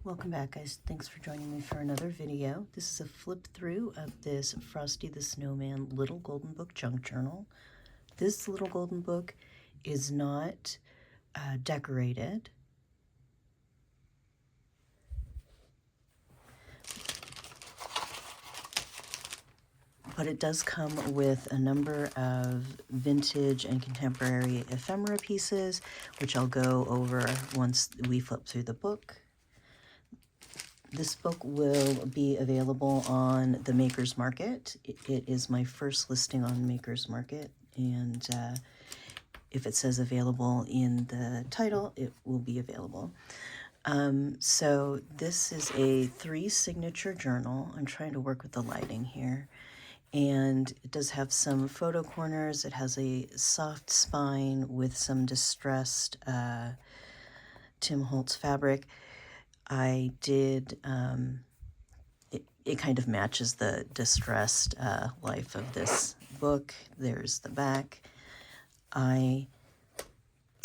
Welcome back, guys. Thanks for joining me for another video. This is a flip through of this Frosty the Snowman Little Golden Book junk journal. This little golden book is not decorated. But it does come with a number of vintage and contemporary ephemera pieces, which I'll go over once we flip through the book. This book will be available on the Maker's Market. It is my first listing on Maker's Market, and if it says available in the title, it will be available. So this is a 3-signature journal. I'm trying to work with the lighting here. And it does have some photo corners. It has a soft spine with some distressed Tim Holtz fabric. I did, it kind of matches the distressed life of this book. There's the back.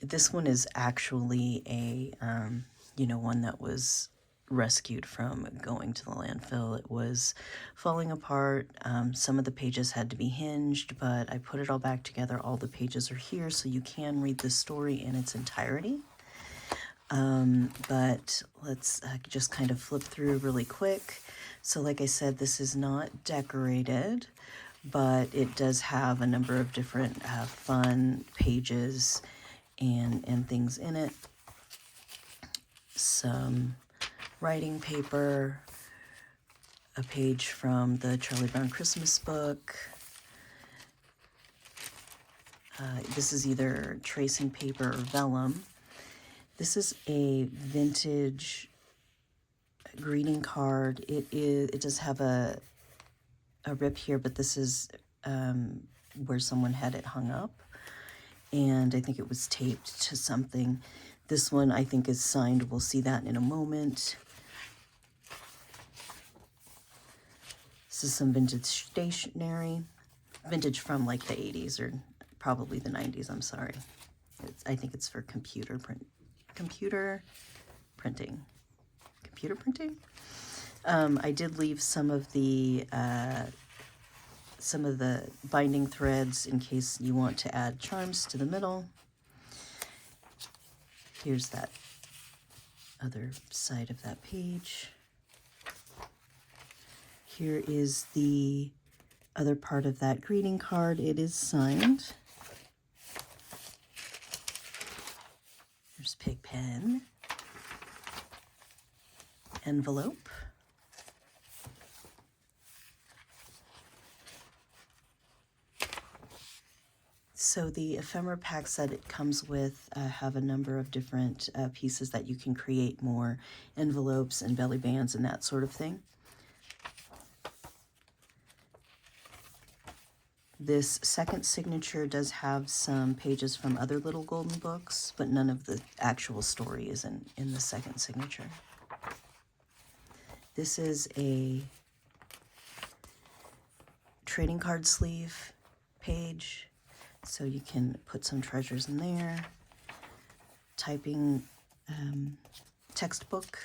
This one is actually a, one that was rescued from going to the landfill. It was falling apart. Some of the pages had to be hinged, but I put it all back together. All the pages are here, so you can read the story in its entirety. But let's just kind of flip through really quick. So like I said, this is not decorated, but it does have a number of different fun pages and things in it. Some writing paper, a page from the Charlie Brown Christmas book. This is either tracing paper or vellum. This is a vintage greeting card. It does have a rip here, but this is where someone had it hung up, and I think it was taped to something. This one I think is signed. We'll see that in a moment. This is some vintage stationery, vintage from like the 80s or probably the 90s. I'm sorry. I think it's for computer printing. I did leave some of the binding threads in case you want to add charms to the middle. Here's that other side of that page. Here is the other part of that greeting card. It is signed. There's pig pen, envelope, so the ephemera packs that it comes with have a number of different pieces that you can create more envelopes and belly bands and that sort of thing. This second signature does have some pages from other little golden books, but none of the actual story is in the second signature. This is a trading card sleeve page, so you can put some treasures in there. Typing textbook,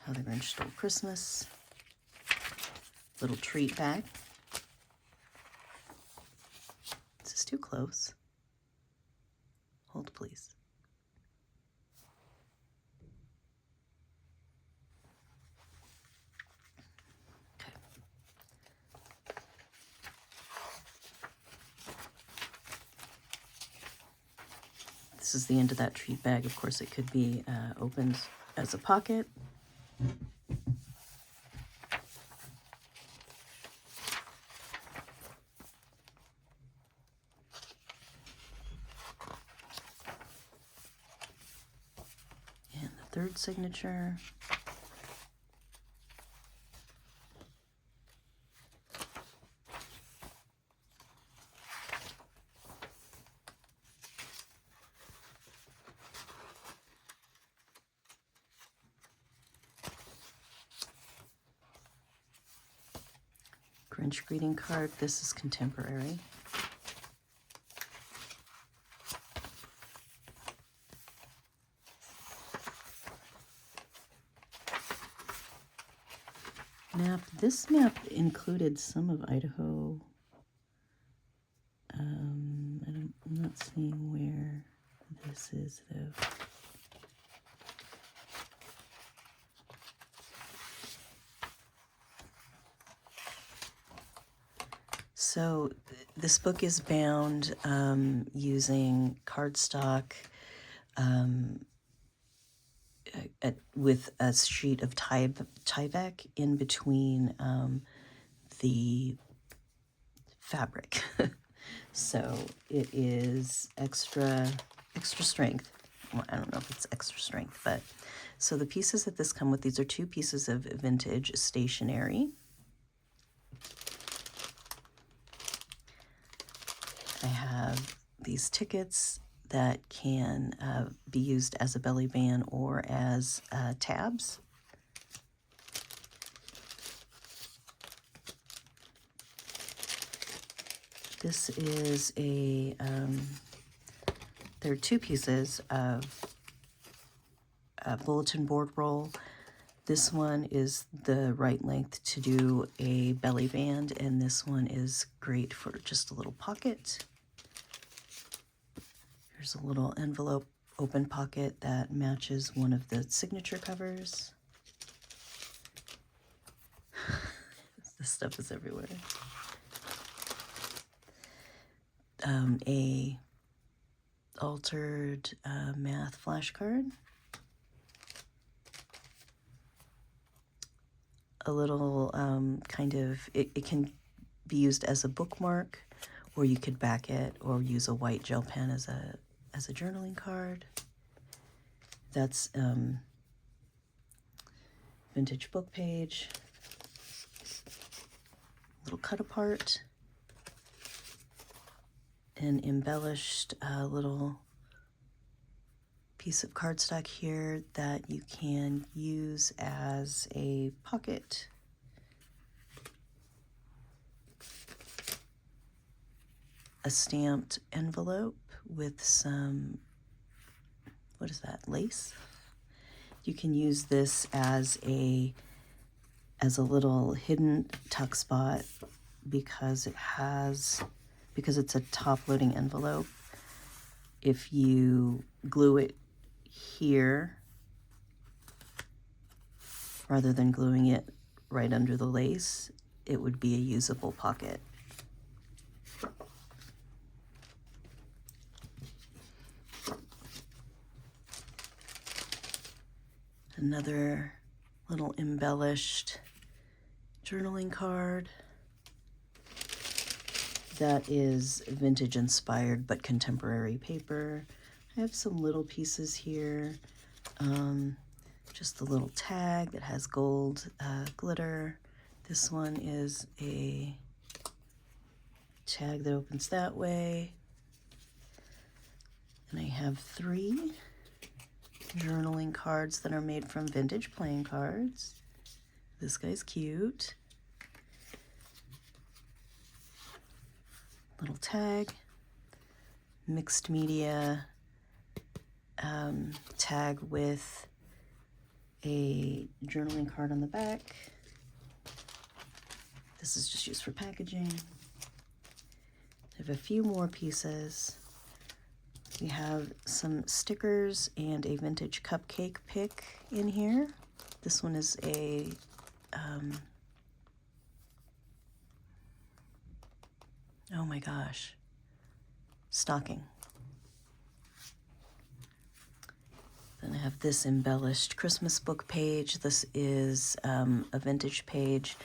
How the Grinch Stole Christmas. Little treat bag. This is too close. Hold, please. Okay. This is the end of that treat bag. Of course, it could be opened as a pocket. Third signature. Grinch greeting card. This is contemporary. map. This map included some of Idaho. I'm not seeing where this is though. So this book is bound using cardstock with a sheet of Tyvek in between the fabric. So it is extra strength. Well, I don't know if it's extra strength, but so the pieces that this come with, these are 2 pieces of vintage stationery. I have these tickets that can be used as a belly band or as tabs. This is a, there are 2 pieces of a bulletin board roll. This one is the right length to do a belly band, and this one is great for just a little pocket. Here's a little envelope open pocket that matches one of the signature covers. This stuff is everywhere. A altered math flashcard. A little kind of, it can be used as a bookmark, or you could back it or use a white gel pen as a journaling card. That's vintage book page. Little cut apart. An embellished little piece of cardstock here that you can use as a pocket. A stamped envelope with some, what is that, lace? You can use this as a little hidden tuck spot because it's a top-loading envelope. If you glue it here rather than gluing it right under the lace, it would be a usable pocket. Another little embellished journaling card that is vintage inspired but contemporary paper. I have some little pieces here. Just a little tag that has gold glitter. This one is a tag that opens that way. And I have 3 journaling cards that are made from vintage playing cards. This guy's cute. Little tag, mixed media tag with a journaling card on the back. This is just used for packaging. I have a few more pieces. We have some stickers and a vintage cupcake pick in here. This one is a oh my gosh, stocking. Then I have this embellished Christmas book page. This is a vintage page.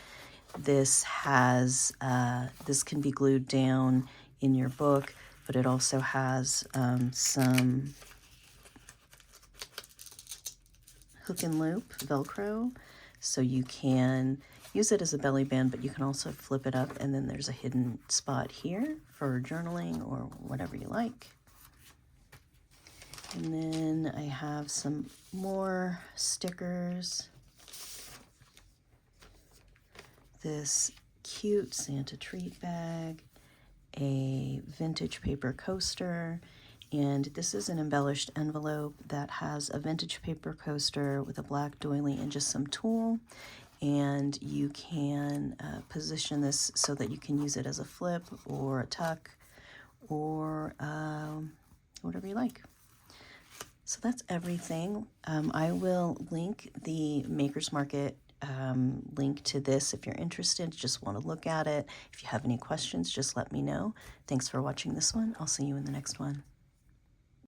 This has, this can be glued down in your book, but it also has some hook and loop Velcro, so you can use it as a belly band, but you can also flip it up, and then there's a hidden spot here for journaling or whatever you like. And then I have some more stickers. This cute Santa treat bag, a vintage paper coaster, and this is an embellished envelope that has a vintage paper coaster with a black doily and just some tulle. and you can position this so that you can use it as a flip or a tuck or whatever you like. So that's everything. I will link the Maker's Market link to this if you're interested, just want to look at it. If you have any questions, just let me know. Thanks for watching this one. I'll see you in the next one.